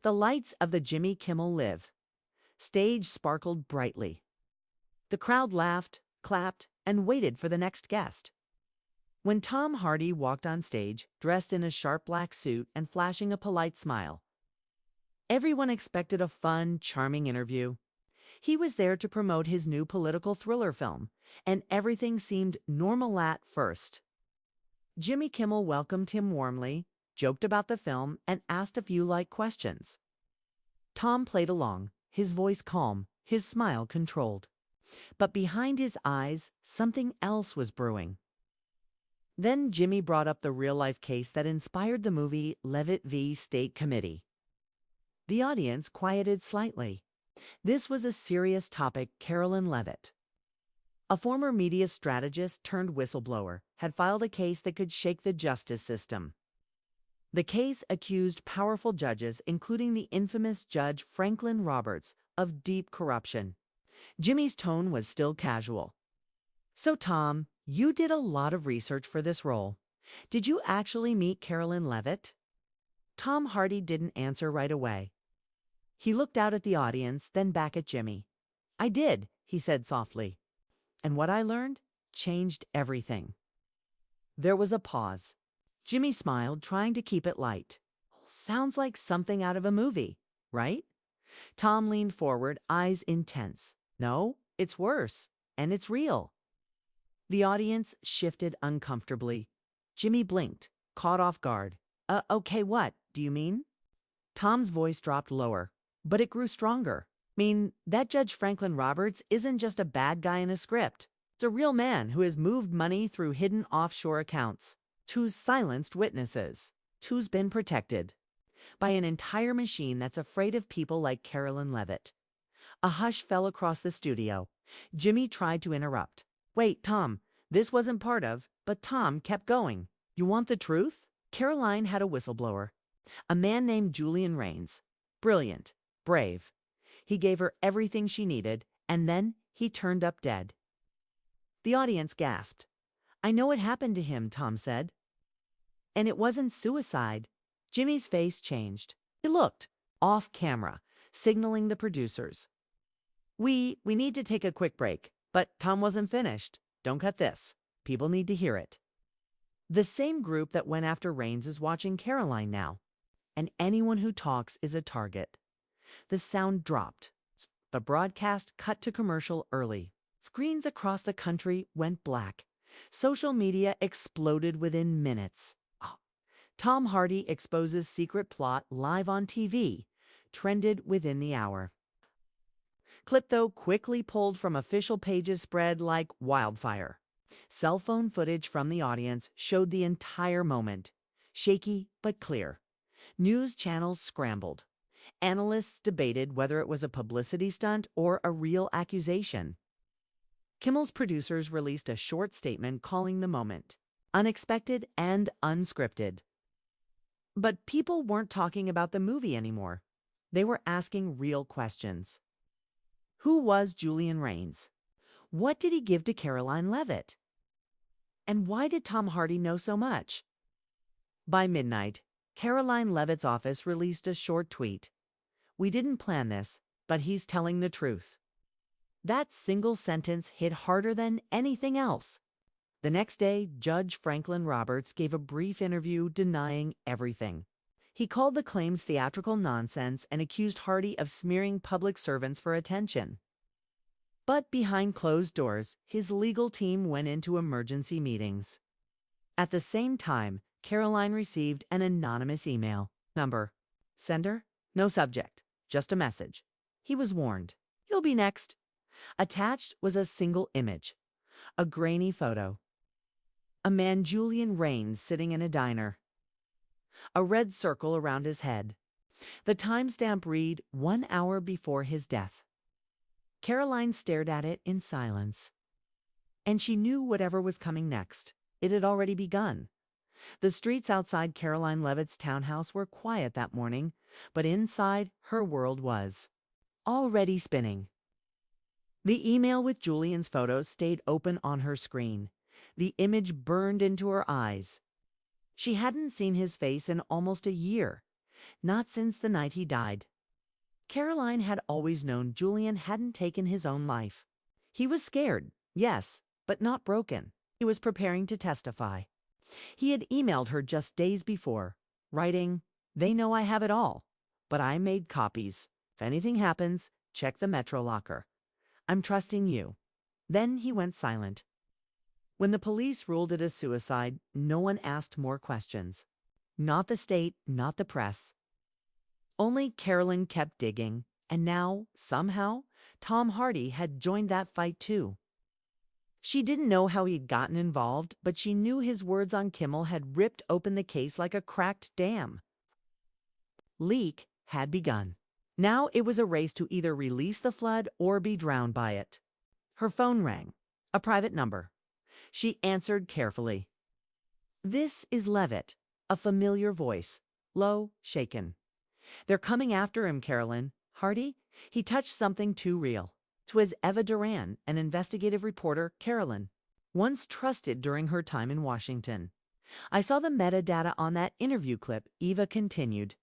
The lights of the Jimmy Kimmel Live stage sparkled brightly. The crowd laughed, clapped, and waited for the next guest. When Tom Hardy walked on stage, dressed in a sharp black suit and flashing a polite smile, everyone expected a fun, charming interview. He was there to promote his new political thriller film, and everything seemed normal at first. Jimmy Kimmel welcomed him warmly, joked about the film, and asked a few light questions. Tom played along, his voice calm, his smile controlled. But behind his eyes, something else was brewing. Then Jimmy brought up the real-life case that inspired the movie Levitt v. State Committee. The audience quieted slightly. This was a serious topic. Carolyn Levitt, a former media strategist turned whistleblower, had filed a case that could shake the justice system. The case accused powerful judges, including the infamous Judge Franklin Roberts, of deep corruption. Jimmy's tone was still casual. "So, Tom, you did a lot of research for this role. Did you actually meet Carolyn Levitt?" Tom Hardy didn't answer right away. He looked out at the audience, then back at Jimmy. "I did," he said softly. "And what I learned changed everything." There was a pause. Jimmy smiled, trying to keep it light. "Sounds like something out of a movie, right?" Tom leaned forward, eyes intense. "No, it's worse, and it's real." The audience shifted uncomfortably. Jimmy blinked, caught off guard. Okay, what do you mean?" Tom's voice dropped lower, but it grew stronger. "Mean that Judge Franklin Roberts isn't just a bad guy in a script. It's a real man who has moved money through hidden offshore accounts, who's silenced witnesses, who's been protected by an entire machine that's afraid of people like Carolyn Levitt." A hush fell across the studio. Jimmy tried to interrupt. "Wait, Tom, this wasn't part of," but Tom kept going. "You want the truth? Caroline had a whistleblower, a man named Julian Rains. Brilliant, brave. He gave her everything she needed, and then he turned up dead." The audience gasped. "I know what happened to him," Tom said. "And it wasn't suicide." Jimmy's face changed. He looked off camera, signaling the producers. We need to take a quick break." But Tom wasn't finished. "Don't cut this. People need to hear it. The same group that went after Rains is watching Caroline now, and anyone who talks is a target." The sound dropped. The broadcast cut to commercial early. Screens across the country went black. Social media exploded within minutes. Tom Hardy exposes secret plot live on TV, trended within the hour. Clip, though, quickly pulled from official pages, spread like wildfire. Cell phone footage from the audience showed the entire moment, shaky but clear. News channels scrambled. Analysts debated whether it was a publicity stunt or a real accusation. Kimmel's producers released a short statement calling the moment unexpected and unscripted. But people weren't talking about the movie anymore. They were asking real questions. Who was Julian Rains? What did he give to Caroline Levitt? And why did Tom Hardy know so much? By midnight, Caroline Levitt's office released a short tweet. "We didn't plan this, but he's telling the truth." That single sentence hit harder than anything else. The next day, Judge Franklin Roberts gave a brief interview denying everything. He called the claims theatrical nonsense and accused Hardy of smearing public servants for attention. But behind closed doors, his legal team went into emergency meetings. At the same time, Caroline received an anonymous email. Number. Sender? No subject. Just a message. He was warned. You'll be next. Attached was a single image. A grainy photo. A man, Julian Rains, sitting in a diner. A red circle around his head. The timestamp read 1 hour before his death. Caroline stared at it in silence. And she knew whatever was coming next. It had already begun. The streets outside Caroline Levitt's townhouse were quiet that morning, but inside her world was already spinning. The email with Julian's photos stayed open on her screen. The image burned into her eyes. She hadn't seen his face in almost a year. Not since the night he died. Caroline had always known Julian hadn't taken his own life. He was scared, yes, but not broken. He was preparing to testify. He had emailed her just days before, writing, "They know I have it all, but I made copies. If anything happens, check the Metro locker. I'm trusting you." Then he went silent. When the police ruled it a suicide, no one asked more questions. Not the state, not the press. Only Carolyn kept digging, and now, somehow, Tom Hardy had joined that fight too. She didn't know how he'd gotten involved, but she knew his words on Kimmel had ripped open the case like a cracked dam. Leak had begun. Now it was a race to either release the flood or be drowned by it. Her phone rang. A private number. She answered carefully. "This is Levitt," a familiar voice, low, shaken. "They're coming after him, Carolyn. Hardy, he touched something too real." 'Twas Eva Duran, an investigative reporter, Carolyn, once trusted during her time in Washington. "I saw the metadata on that interview clip," Eva continued.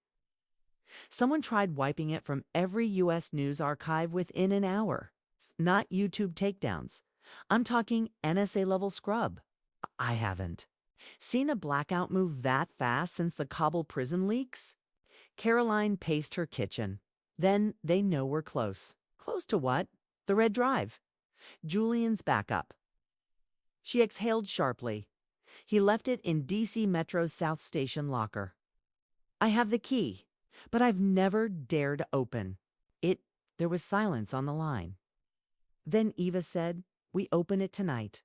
"Someone tried wiping it from every U.S. news archive within an hour. Not YouTube takedowns. I'm talking NSA-level scrub. I haven't seen a blackout move that fast since the Kabul prison leaks." Caroline paced her kitchen. "Then they know we're close." "Close to what?" "The red drive. Julian's backup." She exhaled sharply. "He left it in D.C. Metro's South Station locker. I have the key, but I've never dared open it." There was silence on the line. Then Eva said, "We open it tonight."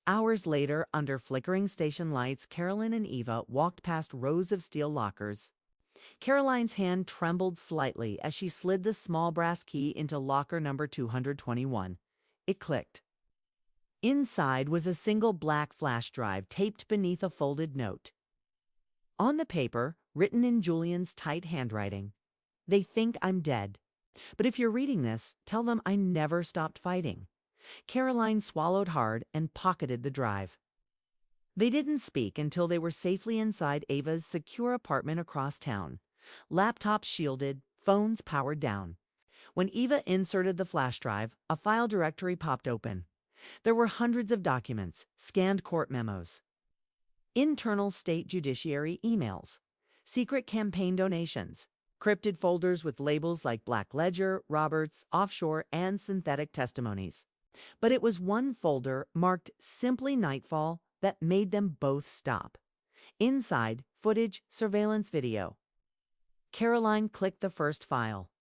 Hours later, under flickering station lights, Carolyn and Eva walked past rows of steel lockers. Caroline's hand trembled slightly as she slid the small brass key into locker number 221. It clicked. Inside was a single black flash drive taped beneath a folded note. On the paper, written in Julian's tight handwriting, "They think I'm dead. But if you're reading this, tell them I never stopped fighting." Caroline swallowed hard and pocketed the drive. They didn't speak until they were safely inside Ava's secure apartment across town. Laptops shielded, phones powered down. When Eva inserted the flash drive, a file directory popped open. There were hundreds of documents, scanned court memos, internal state judiciary emails, secret campaign donations, crypted folders with labels like Black Ledger, Roberts, Offshore, and synthetic testimonies. But it was one folder marked simply Nightfall that made them both stop. Inside, footage, surveillance video. Caroline clicked the first file.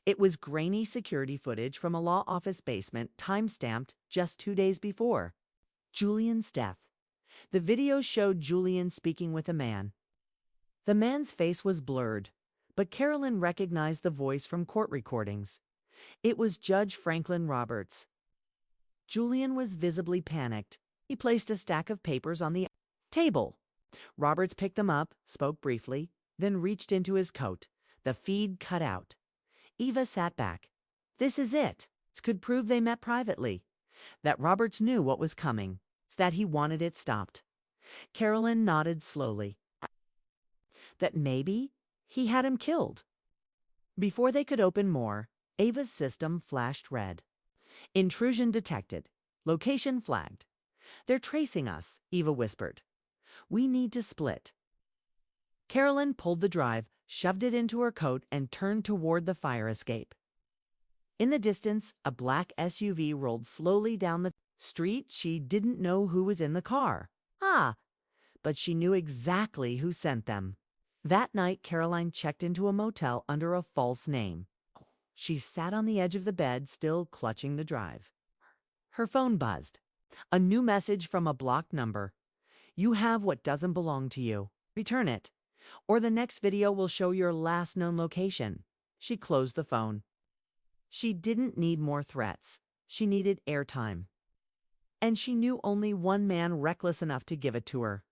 It was grainy security footage from a law office basement, time-stamped just 2 days before Julian's death. The video showed Julian speaking with a man. The man's face was blurred, but Carolyn recognized the voice from court recordings. It was Judge Franklin Roberts. Julian was visibly panicked. He placed a stack of papers on the table. Roberts picked them up, spoke briefly, then reached into his coat. The feed cut out. Eva sat back. This is it. This could prove they met privately. That Roberts knew what was coming. That he wanted it stopped. Carolyn nodded slowly. That maybe he had him killed. Before they could open more, Ava's system flashed red. Intrusion detected. Location flagged. They're tracing us, Eva whispered. We need to split. Carolyn pulled the drive, shoved it into her coat, and turned toward the fire escape. In the distance, a black SUV rolled slowly down the street. She didn't know who was in the car. But she knew exactly who sent them. That night, Caroline checked into a motel under a false name. She sat on the edge of the bed, still clutching the drive. Her phone buzzed. A new message from a blocked number. You have what doesn't belong to you. Return it, or the next video will show your last known location. She closed the phone. She didn't need more threats. She needed airtime. And she knew only one man reckless enough to give it to her.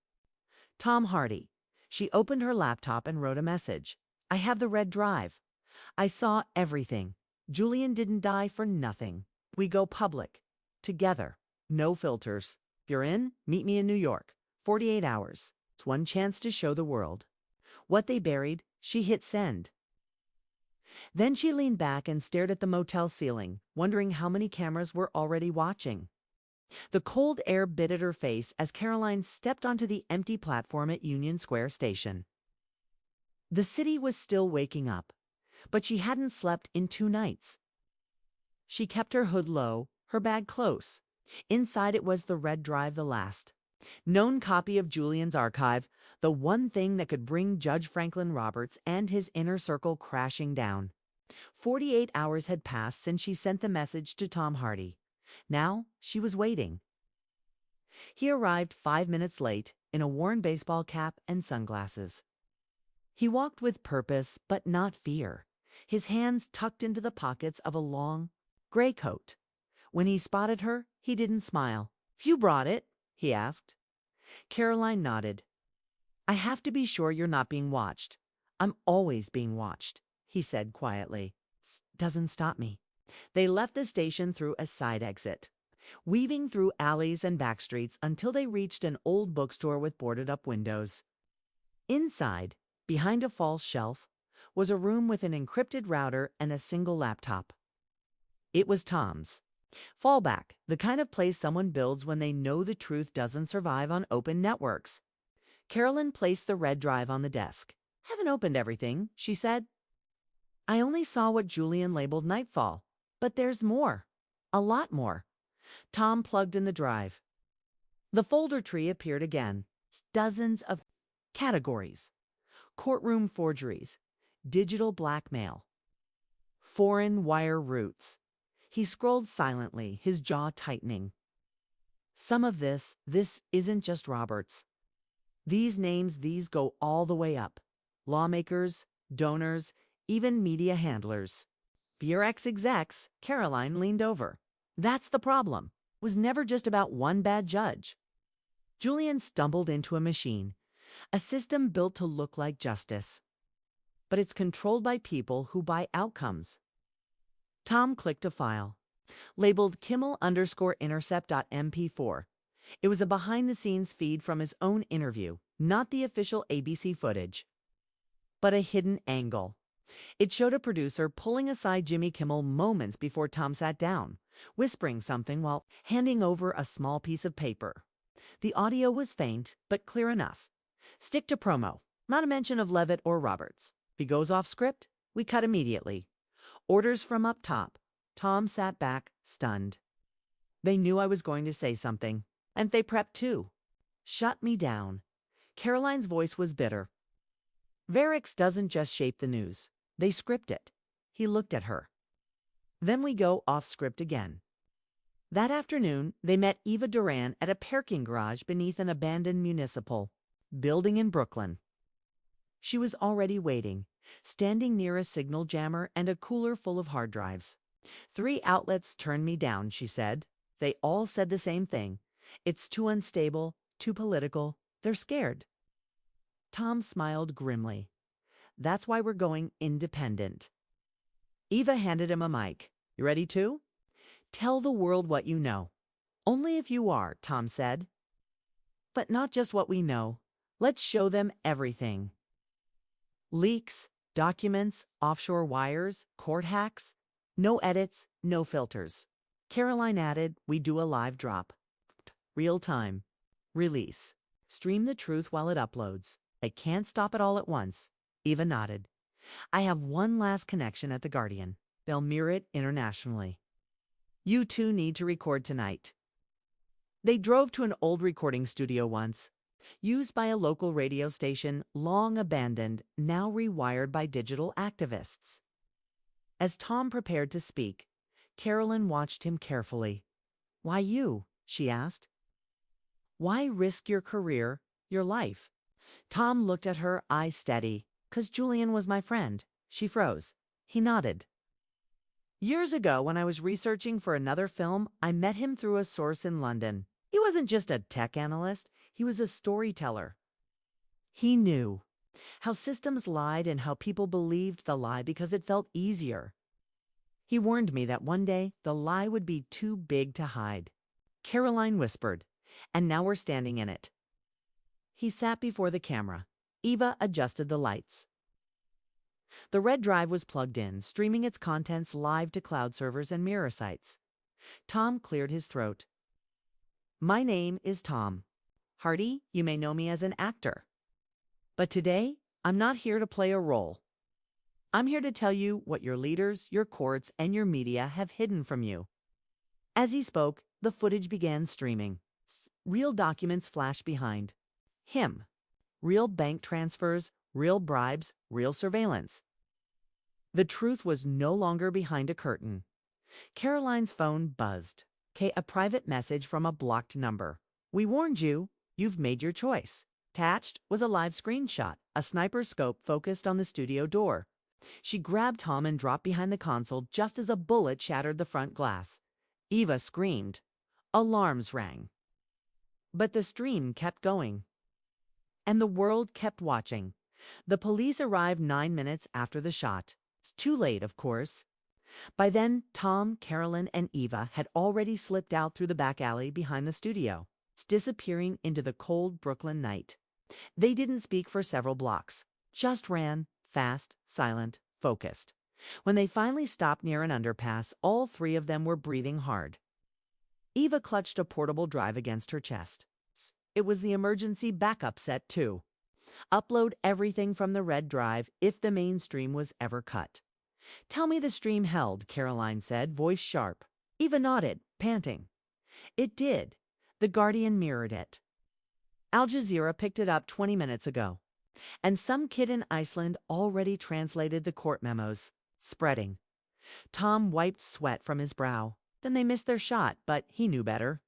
Tom Hardy. She opened her laptop and wrote a message. I have the red drive. I saw everything. Julian didn't die for nothing. We go public. Together. No filters. If you're in, meet me in New York. 48 hours. It's one chance to show the world. What they buried, She hit send. Then she leaned back and stared at the motel ceiling, wondering how many cameras were already watching. The cold air bit at her face as Caroline stepped onto the empty platform at Union Square Station. The city was still waking up, but she hadn't slept in 2 nights. She kept her hood low, her bag close. Inside it was the red drive, the last known copy of Julian's archive, the one thing that could bring Judge Franklin Roberts and his inner circle crashing down. 48 hours had passed since she sent the message to Tom Hardy. Now she was waiting. He arrived 5 minutes late in a worn baseball cap and sunglasses. He walked with purpose, but not fear, his hands tucked into the pockets of a long, gray coat. When he spotted her, he didn't smile. "You brought it?" he asked. Caroline nodded. "I have to be sure you're not being watched." "I'm always being watched," he said quietly. "Doesn't stop me." They left the station through a side exit, weaving through alleys and back streets until they reached an old bookstore with boarded-up windows. Inside, behind a false shelf, was a room with an encrypted router and a single laptop. It was Tom's. Fallback, the kind of place someone builds when they know the truth doesn't survive on open networks. Carolyn placed the red drive on the desk. "Haven't opened everything," she said. "I only saw what Julian labeled Nightfall. But there's more. A lot more." Tom plugged in the drive. The folder tree appeared again. Dozens of categories. Courtroom forgeries. Digital blackmail. Foreign wire routes. He scrolled silently, his jaw tightening. Some of this isn't just Roberts. These names, these go all the way up. Lawmakers, donors, even media handlers. Your ex-execs, Caroline leaned over. That's the problem. It was never just about one bad judge. Julian stumbled into a machine, a system built to look like justice. But it's controlled by people who buy outcomes. Tom clicked a file, labeled Kimmel_intercept.mp4. It was a behind-the-scenes feed from his own interview, not the official ABC footage, but a hidden angle. It showed a producer pulling aside Jimmy Kimmel moments before Tom sat down, whispering something while handing over a small piece of paper. The audio was faint, but clear enough. "Stick to promo. Not a mention of Levitt or Roberts. If he goes off script, we cut immediately. Orders from up top." Tom sat back, stunned. They knew I was going to say something, and they prepped too. "Shut me down." Caroline's voice was bitter. "Varix doesn't just shape the news. They script it." He looked at her. "Then we go off script again." That afternoon, they met Eva Duran at a parking garage beneath an abandoned municipal building in Brooklyn. She was already waiting, standing near a signal jammer and a cooler full of hard drives. "3 outlets turned me down," she said. "They all said the same thing. It's too unstable, too political. They're scared." Tom smiled grimly. "That's why we're going independent." Eva handed him a mic. "You ready to?" "Tell the world what you know." "Only if you are," Tom said. "But not just what we know. Let's show them everything." Leaks, documents, offshore wires, court hacks. No edits, no filters. Caroline added, "We do a live drop. Real time. Release. Stream the truth while it uploads. I can't stop it all at once." Eva nodded. "I have one last connection at The Guardian. They'll mirror it internationally. You two need to record tonight." They drove to an old recording studio once, used by a local radio station, long abandoned, now rewired by digital activists. As Tom prepared to speak, Carolyn watched him carefully. "Why you?" she asked. "Why risk your career, your life?" Tom looked at her, eyes steady. "'Cause Julian was my friend." She froze. He nodded. "Years ago, when I was researching for another film, I met him through a source in London. He wasn't just a tech analyst, he was a storyteller. He knew how systems lied and how people believed the lie because it felt easier. He warned me that one day the lie would be too big to hide." Caroline whispered, "And now we're standing in it." He sat before the camera. Eva adjusted the lights. The red drive was plugged in, streaming its contents live to cloud servers and mirror sites. Tom cleared his throat. My name is Tom Hardy. You may know me as an actor. But today, I'm not here to play a role. I'm here to tell you what your leaders, your courts, and your media have hidden from you. As he spoke, the footage began streaming. Real documents flashed behind him. Real bank transfers, real bribes, real surveillance. The truth was no longer behind a curtain. Caroline's phone buzzed. A private message from a blocked number. We warned you. You've made your choice. Attached was a live screenshot, a sniper scope focused on the studio door. She grabbed Tom and dropped behind the console just as a bullet shattered the front glass. Eva screamed. Alarms rang. But the stream kept going. And the world kept watching. The police arrived 9 minutes after the shot. It's too late, of course. By then, Tom, Carolyn, and Eva had already slipped out through the back alley behind the studio, disappearing into the cold Brooklyn night. They didn't speak for several blocks, just ran, fast, silent, focused. When they finally stopped near an underpass, all three of them were breathing hard. Eva clutched a portable drive against her chest. It was the emergency backup set, too. Upload everything from the red drive if the mainstream was ever cut. Tell me the stream held, Caroline said, voice sharp. Eva nodded, panting. It did. The Guardian mirrored it. Al Jazeera picked it up 20 minutes ago. And some kid in Iceland already translated the court memos. Spreading. Tom wiped sweat from his brow. Then they missed their shot, but he knew better.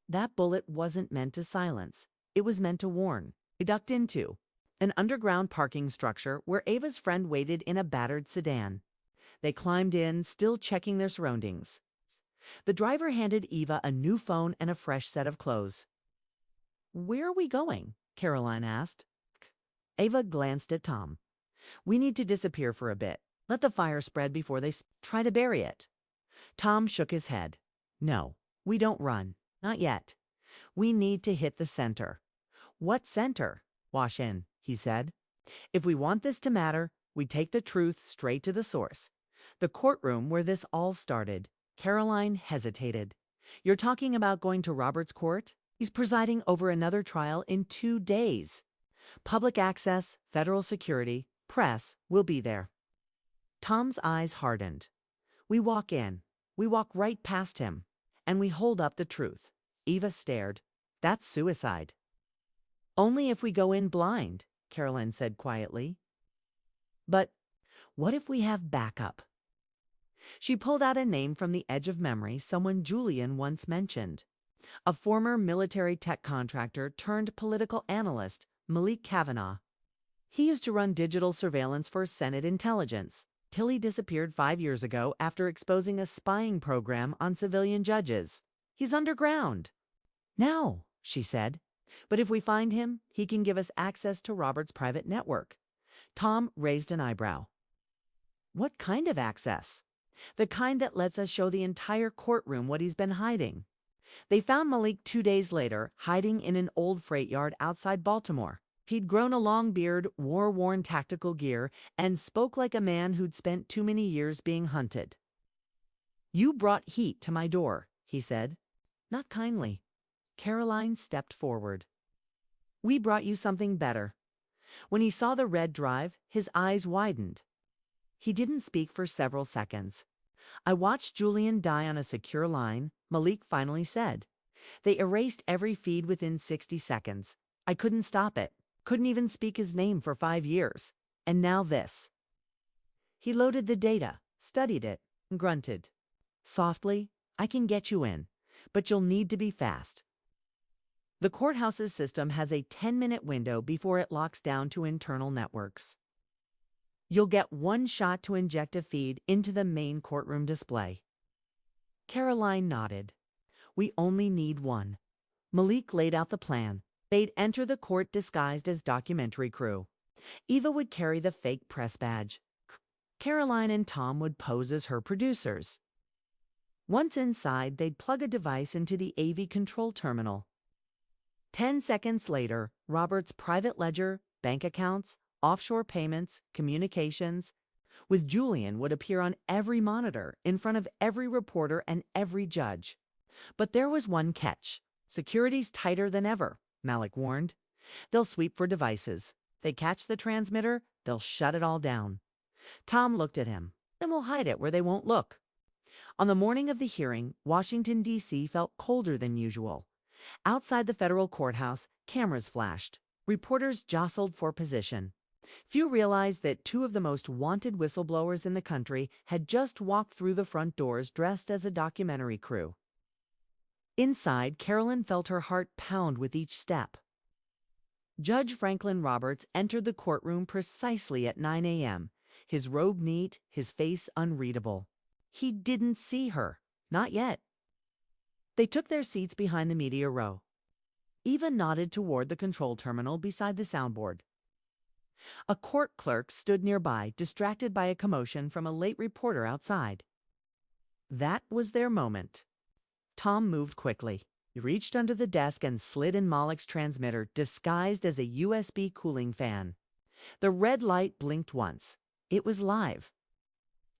That bullet wasn't meant to silence. It was meant to warn. They ducked into an underground parking structure where Ava's friend waited in a battered sedan. They climbed in, still checking their surroundings. The driver handed Eva a new phone and a fresh set of clothes. Where are we going? Caroline asked. Ava glanced at Tom. We need to disappear for a bit. Let the fire spread before they try to bury it. Tom shook his head. No, we don't run. Not yet. We need to hit the center. What center? Wash in, he said. If we want this to matter, we take the truth straight to the source. The courtroom where this all started. Caroline hesitated. You're talking about going to Robert's court? He's presiding over another trial in 2 days. Public access, federal security, press will be there. Tom's eyes hardened. We walk in. We walk right past him. And we hold up the truth. Eva stared. That's suicide. Only if we go in blind, Caroline said quietly. But what if we have backup? She pulled out a name from the edge of memory someone Julian once mentioned. A former military tech contractor turned political analyst, Malik Kavanaugh. He used to run digital surveillance for Senate intelligence, till he disappeared 5 years ago after exposing a spying program on civilian judges. He's underground. Now, she said. But if we find him, he can give us access to Robert's private network. Tom raised an eyebrow. What kind of access? The kind that lets us show the entire courtroom what he's been hiding. They found Malik 2 days later, hiding in an old freight yard outside Baltimore. He'd grown a long beard, war-worn tactical gear, and spoke like a man who'd spent too many years being hunted. You brought heat to my door, he said. Not kindly. Caroline stepped forward. We brought you something better. When he saw the red drive, his eyes widened. He didn't speak for several seconds. I watched Julian die on a secure line, Malik finally said. They erased every feed within 60 seconds. I couldn't stop it. Couldn't even speak his name for 5 years. And now this. He loaded the data, studied it, and grunted. Softly, I can get you in, but you'll need to be fast. The courthouse's system has a 10-minute window before it locks down to internal networks. You'll get 1 shot to inject a feed into the main courtroom display. Caroline nodded. We only need 1. Malik laid out the plan. They'd enter the court disguised as documentary crew. Eva would carry the fake press badge. Caroline and Tom would pose as her producers. Once inside, they'd plug a device into the AV control terminal. 10 seconds later, Robert's private ledger, bank accounts, offshore payments, communications. With Julian would appear on every monitor, in front of every reporter and every judge. But there was one catch. Security's tighter than ever, Malik warned. They'll sweep for devices. They catch the transmitter, they'll shut it all down. Tom looked at him. Then we'll hide it where they won't look. On the morning of the hearing, Washington, D.C. felt colder than usual. Outside the federal courthouse, cameras flashed. Reporters jostled for position. Few realized that two of the most wanted whistleblowers in the country had just walked through the front doors dressed as a documentary crew. Inside, Carolyn felt her heart pound with each step. Judge Franklin Roberts entered the courtroom precisely at 9 a.m., his robe neat, his face unreadable. He didn't see her. Not yet. They took their seats behind the media row. Eva nodded toward the control terminal beside the soundboard. A court clerk stood nearby, distracted by a commotion from a late reporter outside. That was their moment. Tom moved quickly. He reached under the desk and slid in Malik's transmitter, disguised as a USB cooling fan. The red light blinked once. It was live.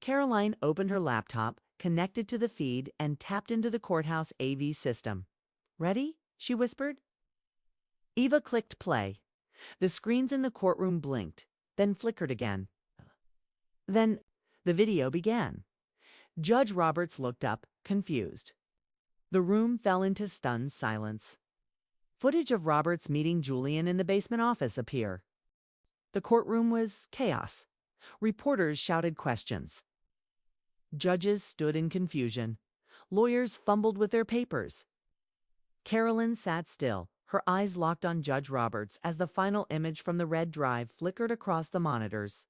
Caroline opened her laptop, connected to the feed, and tapped into the courthouse AV system. "Ready?" she whispered. Eva clicked play. The screens in the courtroom blinked, then flickered again. Then the video began. Judge Roberts looked up, confused. The room fell into stunned silence. Footage of Roberts meeting Julian in the basement office appeared. The courtroom was chaos. Reporters shouted questions. Judges stood in confusion. Lawyers fumbled with their papers. Carolyn sat still, her eyes locked on Judge Roberts as the final image from the red drive flickered across the monitors.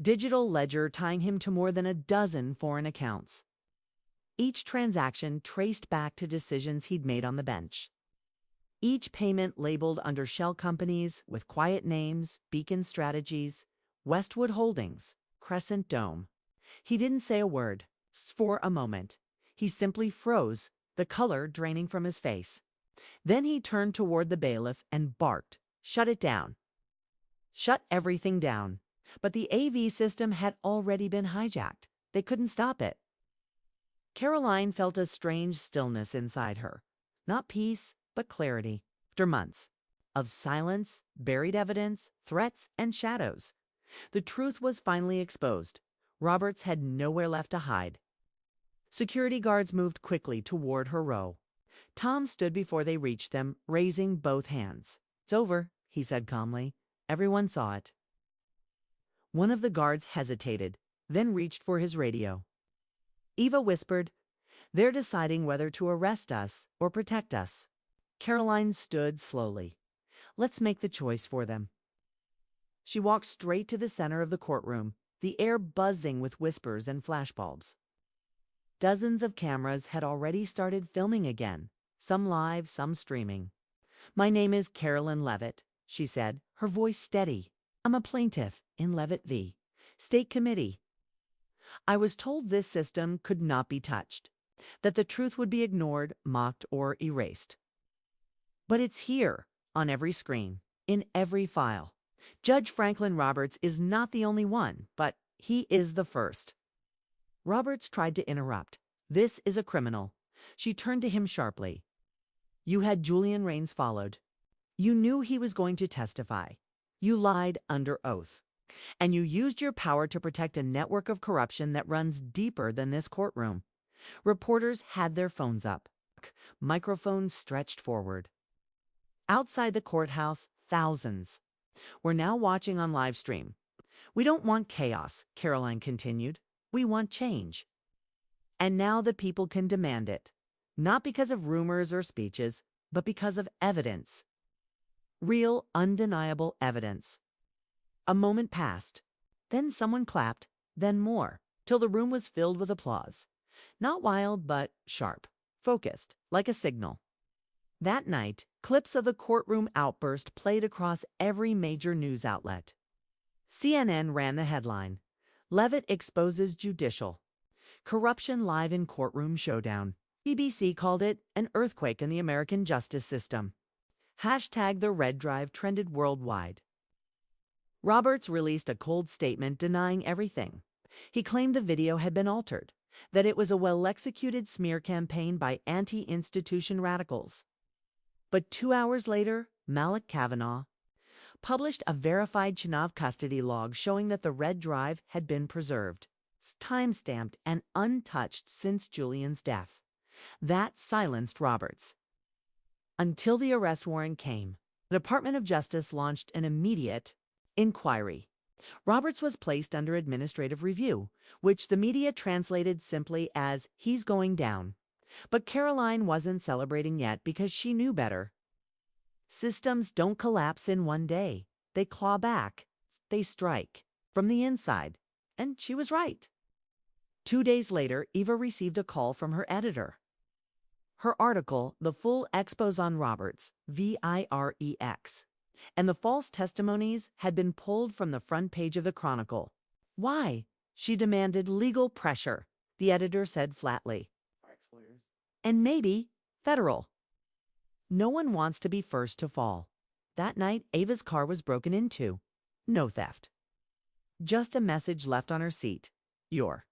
Digital ledger tying him to more than a dozen foreign accounts. Each transaction traced back to decisions he'd made on the bench. Each payment labeled under shell companies with quiet names, Beacon Strategies, Westwood Holdings, Crescent Dome. He didn't say a word. For a moment. He simply froze, the color draining from his face. Then he turned toward the bailiff and barked, "Shut it down." Shut everything down. But the AV system had already been hijacked. They couldn't stop it. Caroline felt a strange stillness inside her. Not peace, but clarity. After months of silence, buried evidence, threats, and shadows, the truth was finally exposed. Roberts had nowhere left to hide. Security guards moved quickly toward her row. Tom stood before they reached them, raising both hands. "It's over," he said calmly. "Everyone saw it." One of the guards hesitated, then reached for his radio. Eva whispered, "They're deciding whether to arrest us or protect us." Caroline stood slowly. "Let's make the choice for them." She walked straight to the center of the courtroom, the air buzzing with whispers and flashbulbs. Dozens of cameras had already started filming again, some live, some streaming. "My name is Carolyn Levitt," she said, her voice steady. "I'm a plaintiff in Levitt v. State Committee. I was told this system could not be touched, that the truth would be ignored, mocked, or erased. But it's here, on every screen, in every file. Judge Franklin Roberts is not the only one, but he is the first." Roberts tried to interrupt. "This is a criminal." She turned to him sharply. "You had Julian Rains followed. You knew he was going to testify. You lied under oath. And you used your power to protect a network of corruption that runs deeper than this courtroom." Reporters had their phones up. Microphones stretched forward. Outside the courthouse, thousands were now watching on live stream. "We don't want chaos," Caroline continued. "We want change. And now the people can demand it. Not because of rumors or speeches, but because of evidence. Real, undeniable evidence." A moment passed. Then someone clapped, then more, till the room was filled with applause. Not wild, but sharp, focused, like a signal. That night, clips of the courtroom outburst played across every major news outlet. CNN ran the headline, "Levitt exposes judicial. Corruption live in courtroom showdown." BBC called it an earthquake in the American justice system. #The Red Drive trended worldwide. Roberts released a cold statement denying everything. He claimed the video had been altered, that it was a well-executed smear campaign by anti-institution radicals. But 2 hours later, Malik Kavanaugh published a verified Chenov custody log showing that the red drive had been preserved, time-stamped and untouched since Julian's death. That silenced Roberts. Until the arrest warrant came, the Department of Justice launched an immediate inquiry. Roberts was placed under administrative review, which the media translated simply as "he's going down." But Caroline wasn't celebrating yet because she knew better. Systems don't collapse in one day. They claw back. They strike from the inside. And she was right. 2 days later, Eva received a call from her editor. Her article, The Full Expose on Roberts, VIREX, and the false testimonies had been pulled from the front page of the Chronicle. Why? She demanded legal pressure, the editor said flatly. And maybe federal. No one wants to be first to fall. That night, Ava's car was broken into. No theft. Just a message left on her seat. You're.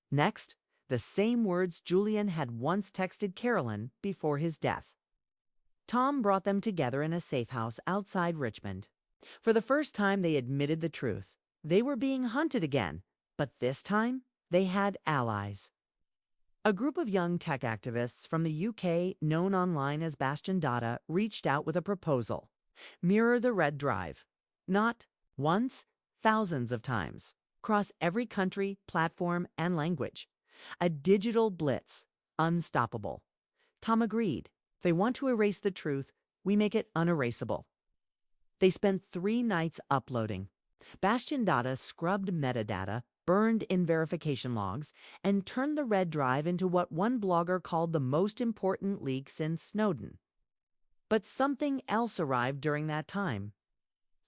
Next, the same words Julian had once texted Carolyn before his death. Tom brought them together in a safe house outside Richmond. For the first time, they admitted the truth. They were being hunted again, but this time, they had allies. A group of young tech activists from the UK, known online as Bastion Data, reached out with a proposal. Mirror the red drive. Not once, thousands of times. Across every country, platform, and language. A digital blitz. Unstoppable. Tom agreed. If they want to erase the truth, we make it unerasable. They spent 3 nights uploading. Bastion Data scrubbed metadata, burned in verification logs, and turned the red drive into what one blogger called the most important leak since Snowden. But something else arrived during that time.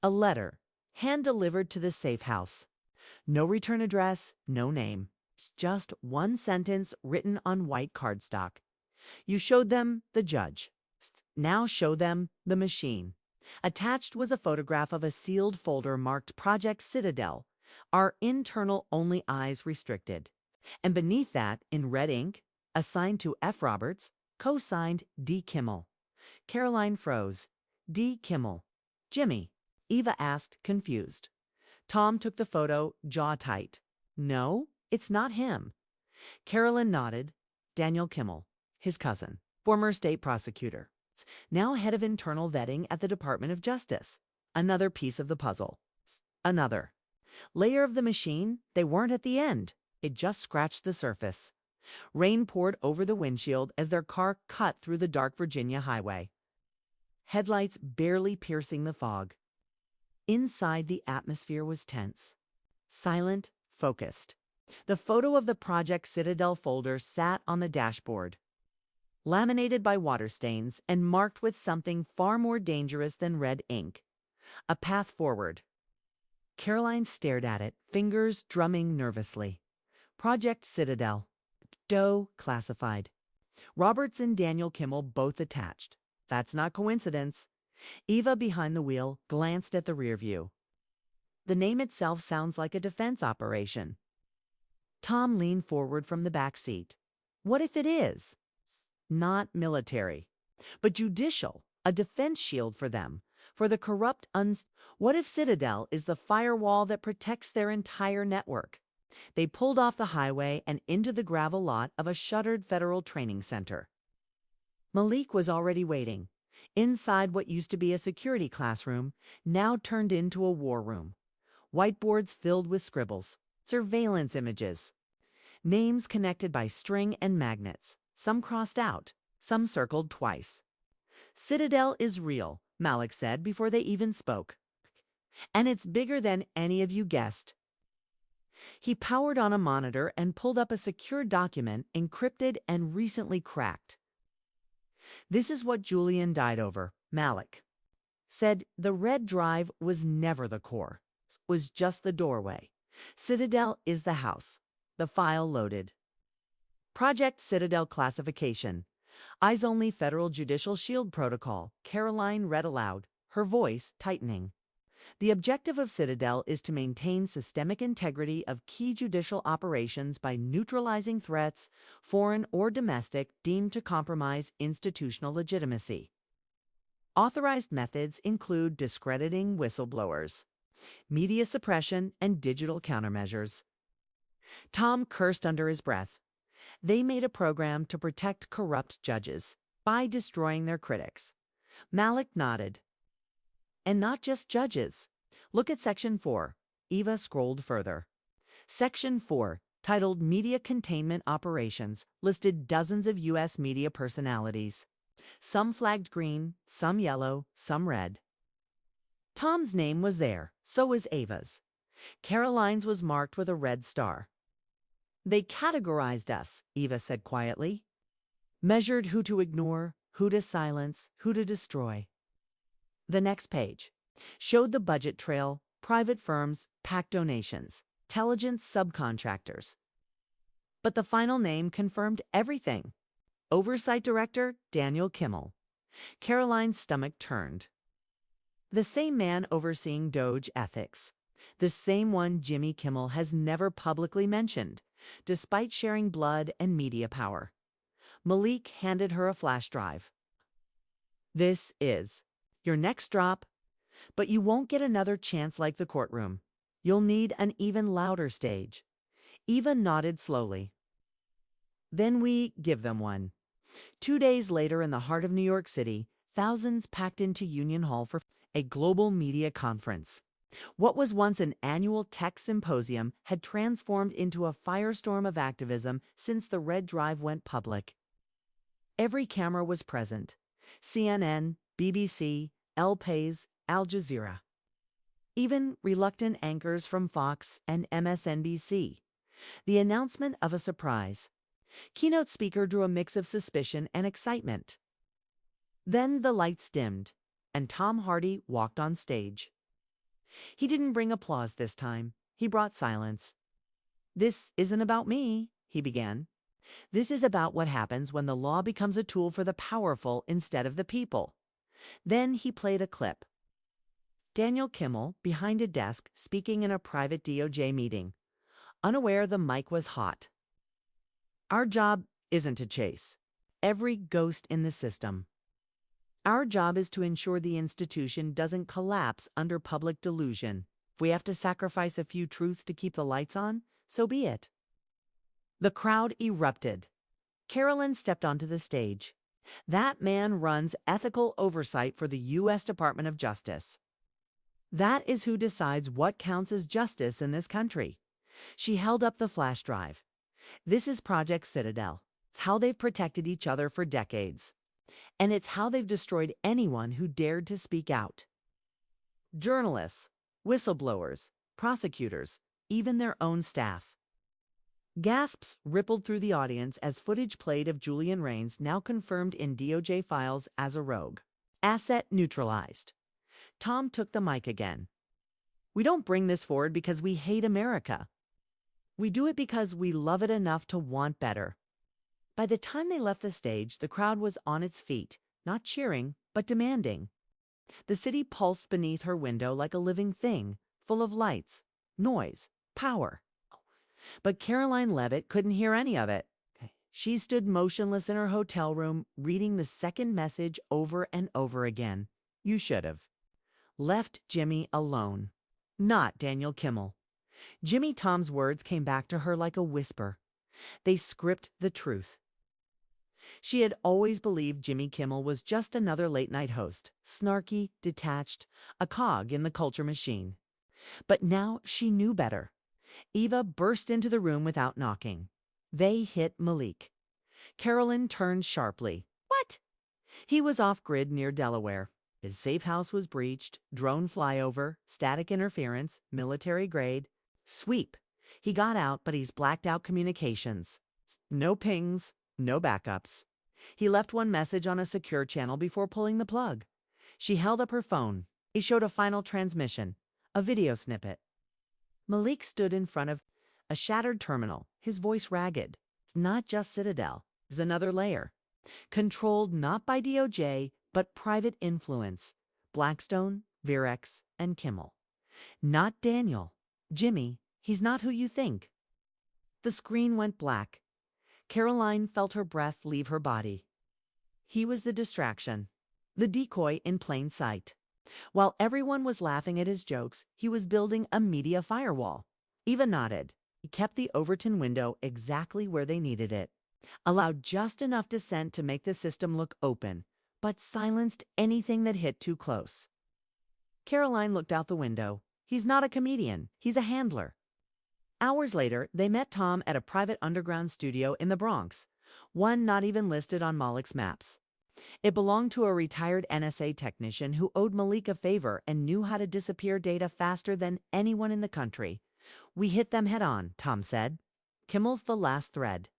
A letter, hand-delivered to the safe house. No return address, no name. Just one sentence written on white cardstock. You showed them the judge. Now show them the machine. Attached was a photograph of a sealed folder marked Project Citadel. Our internal only eyes restricted. And beneath that, in red ink, assigned to F. Roberts, co-signed D. Kimmel. Caroline froze. D. Kimmel. Jimmy. Eva asked, confused. Tom took the photo, jaw tight. No, it's not him. Carolyn nodded. Daniel Kimmel, his cousin, former state prosecutor, now head of internal vetting at the Department of Justice. Another piece of the puzzle. Another layer of the machine. They weren't at the end. It just scratched the surface. Rain poured over the windshield as their car cut through the dark Virginia highway. Headlights barely piercing the fog. Inside, the atmosphere was tense. Silent, focused. The photo of the Project Citadel folder sat on the dashboard. Laminated by water stains and marked with something far more dangerous than red ink. A path forward. Caroline stared at it, fingers drumming nervously. Project Citadel. Doe classified. Roberts and Daniel Kimmel both attached. That's not coincidence. Eva, behind the wheel, glanced at the rear view. The name itself sounds like a defense operation. Tom leaned forward from the back seat. What if it is? Not military, but judicial, a defense shield for them, for the corrupt What if Citadel is the firewall that protects their entire network? They pulled off the highway and into the gravel lot of a shuttered federal training center. Malik was already waiting. Inside what used to be a security classroom, now turned into a war room. Whiteboards filled with scribbles, surveillance images, names connected by string and magnets, some crossed out, some circled twice. Citadel is real, Malik said before they even spoke. And it's bigger than any of you guessed. He powered on a monitor and pulled up a secure document encrypted and recently cracked. This is what Julian died over, Malik said. The red drive was never the core, was just the doorway. Citadel is the house. The file loaded. Project Citadel classification. Eyes only Federal Judicial Shield Protocol, Caroline read aloud, her voice tightening. The objective of Citadel is to maintain systemic integrity of key judicial operations by neutralizing threats, foreign or domestic, deemed to compromise institutional legitimacy. Authorized methods include discrediting whistleblowers, media suppression, and digital countermeasures. Tom cursed under his breath. They made a program to protect corrupt judges by destroying their critics. Malik nodded. And not just judges. Look at Section 4. Eva scrolled further. Section 4, titled Media Containment Operations, listed dozens of U.S. media personalities. Some flagged green, some yellow, some red. Tom's name was there, so was Ava's. Caroline's was marked with a red star. They categorized us, Eva said quietly. Measured who to ignore, who to silence, who to destroy. The next page showed the budget trail, private firms, PAC donations, intelligence subcontractors. But the final name confirmed everything. Oversight Director Daniel Kimmel. Caroline's stomach turned. The same man overseeing Doge ethics. The same one Jimmy Kimmel has never publicly mentioned, despite sharing blood and media power. Malik handed her a flash drive. This is your next drop, but you won't get another chance like the courtroom. You'll need an even louder stage. Eva nodded slowly. Then we give them one. 2 days later, in the heart of New York City, thousands packed into Union Hall for a global media conference. What was once an annual tech symposium had transformed into a firestorm of activism since the red drive went public. Every camera was present. CNN, BBC, El País, Al Jazeera. Even reluctant anchors from Fox and MSNBC. The announcement of a surprise. Keynote speaker drew a mix of suspicion and excitement. Then the lights dimmed, and Tom Hardy walked on stage. He didn't bring applause this time. He brought silence. "This isn't about me," he began. "This is about what happens when the law becomes a tool for the powerful instead of the people." Then he played a clip. Daniel Kimmel, behind a desk, speaking in a private DOJ meeting. Unaware the mic was hot. "Our job isn't to chase every ghost in the system. Our job is to ensure the institution doesn't collapse under public delusion. If we have to sacrifice a few truths to keep the lights on, so be it." The crowd erupted. Carolyn stepped onto the stage. "That man runs ethical oversight for the U.S. Department of Justice. That is who decides what counts as justice in this country." She held up the flash drive. "This is Project Citadel. It's how they've protected each other for decades. And it's how they've destroyed anyone who dared to speak out. Journalists, whistleblowers, prosecutors, even their own staff." Gasps rippled through the audience as footage played of Julian Raines, now confirmed in DOJ files as a rogue. Asset neutralized. Tom took the mic again. "We don't bring this forward because we hate America. We do it because we love it enough to want better." By the time they left the stage, the crowd was on its feet, not cheering, but demanding. The city pulsed beneath her window like a living thing, full of lights, noise, power. But Caroline Levitt couldn't hear any of it. She stood motionless in her hotel room, reading the second message over and over again. "You should have left Jimmy alone, not Daniel Kimmel." Jimmy Tom's words came back to her like a whisper. They scripted the truth. She had always believed Jimmy Kimmel was just another late-night host, snarky, detached, a cog in the culture machine. But now she knew better. Eva burst into the room without knocking. They hit Malik. Carolyn turned sharply. "What?" He was off-grid near Delaware. His safe house was breached, drone flyover, static interference, military grade. Sweep. He got out, but he's blacked out communications. No pings, no backups. He left one message on a secure channel before pulling the plug. She held up her phone. He showed a final transmission, a video snippet. Malik stood in front of a shattered terminal, his voice ragged. "It's not just Citadel. There's another layer. Controlled not by DOJ, but private influence. Blackstone, Virex, and Kimmel. Not Daniel. Jimmy, he's not who you think. The screen went black. Caroline felt her breath leave her body. He was the distraction, the decoy in plain sight. While everyone was laughing at his jokes, he was building a media firewall. Eva nodded. He kept the Overton window exactly where they needed it, allowed just enough dissent to make the system look open, but silenced anything that hit too close. Caroline looked out the window. He's not a comedian. He's a handler. Hours later, they met Tom at a private underground studio in the Bronx, one not even listed on Moloch's maps. It belonged to a retired NSA technician who owed Malik a favor and knew how to disappear data faster than anyone in the country. We hit them head on, Tom said. Kimmel's the last thread,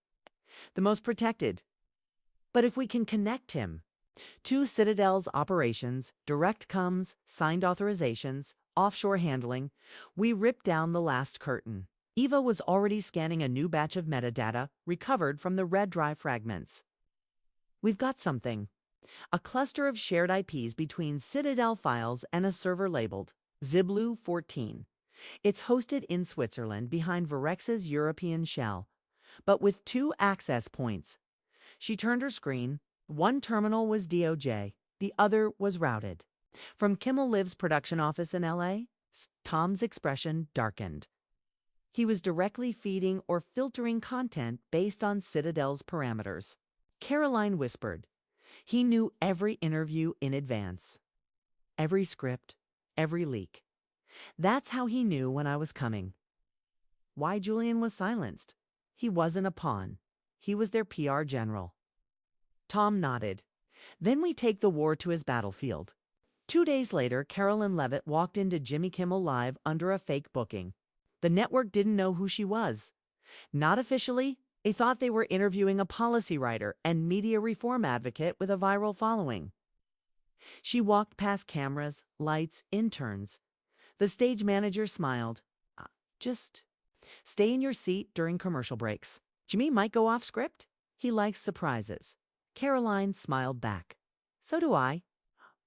the most protected. But if we can connect him, 2 Citadel's operations, direct comms, signed authorizations, offshore handling, we rip down the last curtain. Eva was already scanning a new batch of metadata recovered from the red drive fragments. We've got something. A cluster of shared IPs between Citadel files and a server labeled Ziblu 14. It's hosted in Switzerland behind Virex's European shell, but with 2 access points. She turned her screen. One terminal was DOJ, the other was routed. From Kimmel Live's production office in LA, Tom's expression darkened. He was directly feeding or filtering content based on Citadel's parameters. Caroline whispered. He knew every interview in advance. Every script, every leak. That's how he knew when I was coming. Why Julian was silenced? He wasn't a pawn. He was their PR general. Tom nodded. Then we take the war to his battlefield. 2 days later, Carolyn Levitt walked into Jimmy Kimmel Live under a fake booking. The network didn't know who she was. Not officially, they thought they were interviewing a policy writer and media reform advocate with a viral following. She walked past cameras, lights, interns. The stage manager smiled. Just stay in your seat during commercial breaks. Jimmy might go off script. He likes surprises. Caroline smiled back. So do I.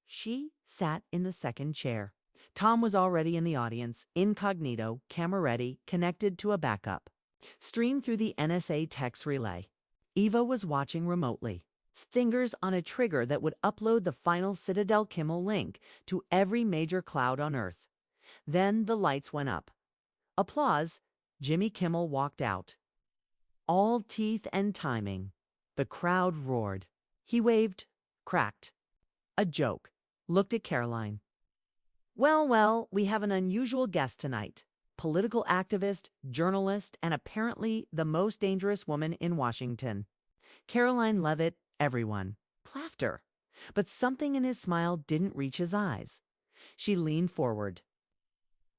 She sat in the second chair. Tom was already in the audience, incognito, camera ready, connected to a backup. Streamed through the NSA text relay. Eva was watching remotely, fingers on a trigger that would upload the final Citadel Kimmel link to every major cloud on Earth. Then the lights went up. Applause. Jimmy Kimmel walked out. All teeth and timing. The crowd roared. He waved, cracked. A joke. Looked at Caroline. Well, we have an unusual guest tonight. Political activist, journalist, and apparently the most dangerous woman in Washington. Caroline Levitt, everyone. Laughter. But something in his smile didn't reach his eyes. She leaned forward.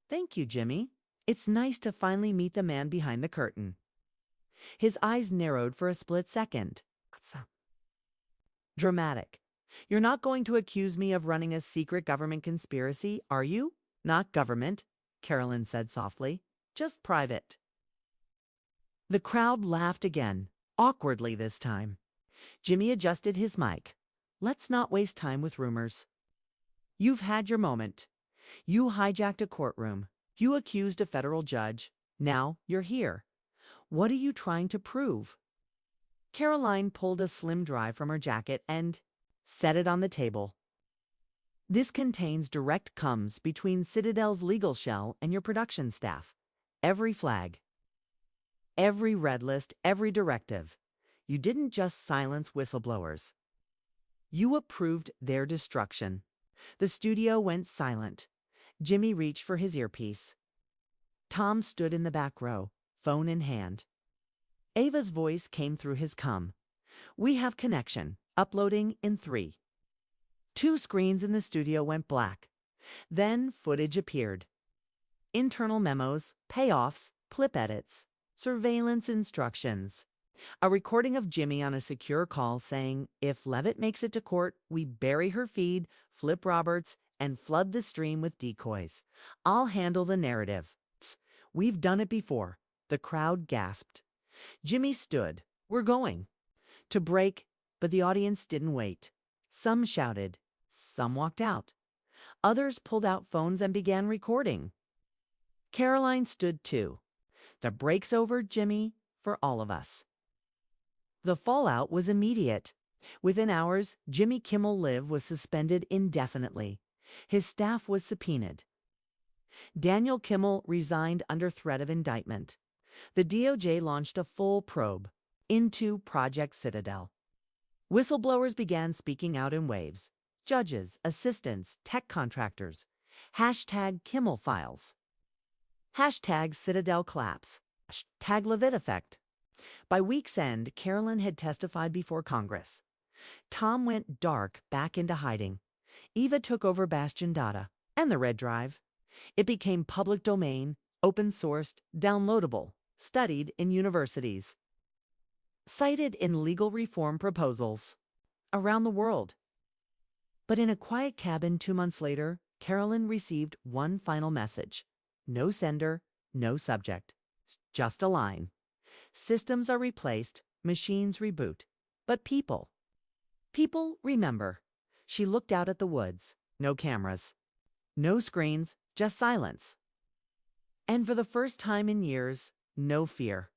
Thank you, Jimmy. It's nice to finally meet the man behind the curtain. His eyes narrowed for a split second. What's up? Dramatic. You're not going to accuse me of running a secret government conspiracy, are you? Not government, Carolyn said softly. Just private. The crowd laughed again, awkwardly this time. Jimmy adjusted his mic. Let's not waste time with rumors. You've had your moment. You hijacked a courtroom. You accused a federal judge. Now you're here. What are you trying to prove? Caroline pulled a slim drive from her jacket and set it on the table. This contains direct comms between Citadel's legal shell and your production staff. Every flag. Every red list, every directive. You didn't just silence whistleblowers. You approved their destruction. The studio went silent. Jimmy reached for his earpiece. Tom stood in the back row, phone in hand. Ava's voice came through his cum. We have connection. Uploading in 3. 2 screens in the studio went black. Then footage appeared. Internal memos, payoffs, clip edits, surveillance instructions. A recording of Jimmy on a secure call saying, if Levitt makes it to court, we bury her feed, flip Roberts, and flood the stream with decoys. I'll handle the narrative. We've done it before. The crowd gasped. Jimmy stood. We're going. To break, but the audience didn't wait. Some shouted. Some walked out. Others pulled out phones and began recording. Caroline stood too. The break's over, Jimmy, for all of us. The fallout was immediate. Within hours, Jimmy Kimmel Live was suspended indefinitely. His staff was subpoenaed. Daniel Kimmel resigned under threat of indictment. The DOJ launched a full probe into Project Citadel. Whistleblowers began speaking out in waves. Judges, assistants, tech contractors. Hashtag Kimmel Files. Hashtag Citadel Collapse. Hashtag Levitt Effect. By week's end, Carolyn had testified before Congress. Tom went dark back into hiding. Eva took over Bastion Data and the Red Drive. It became public domain, open-sourced, downloadable, studied in universities. Cited in legal reform proposals around the world. But in a quiet cabin 2 months later, Carolyn received one final message. No sender, no subject. Just a line. Systems are replaced, machines reboot. But people remember. She looked out at the woods. No cameras. No screens, just silence. And for the first time in years, no fear.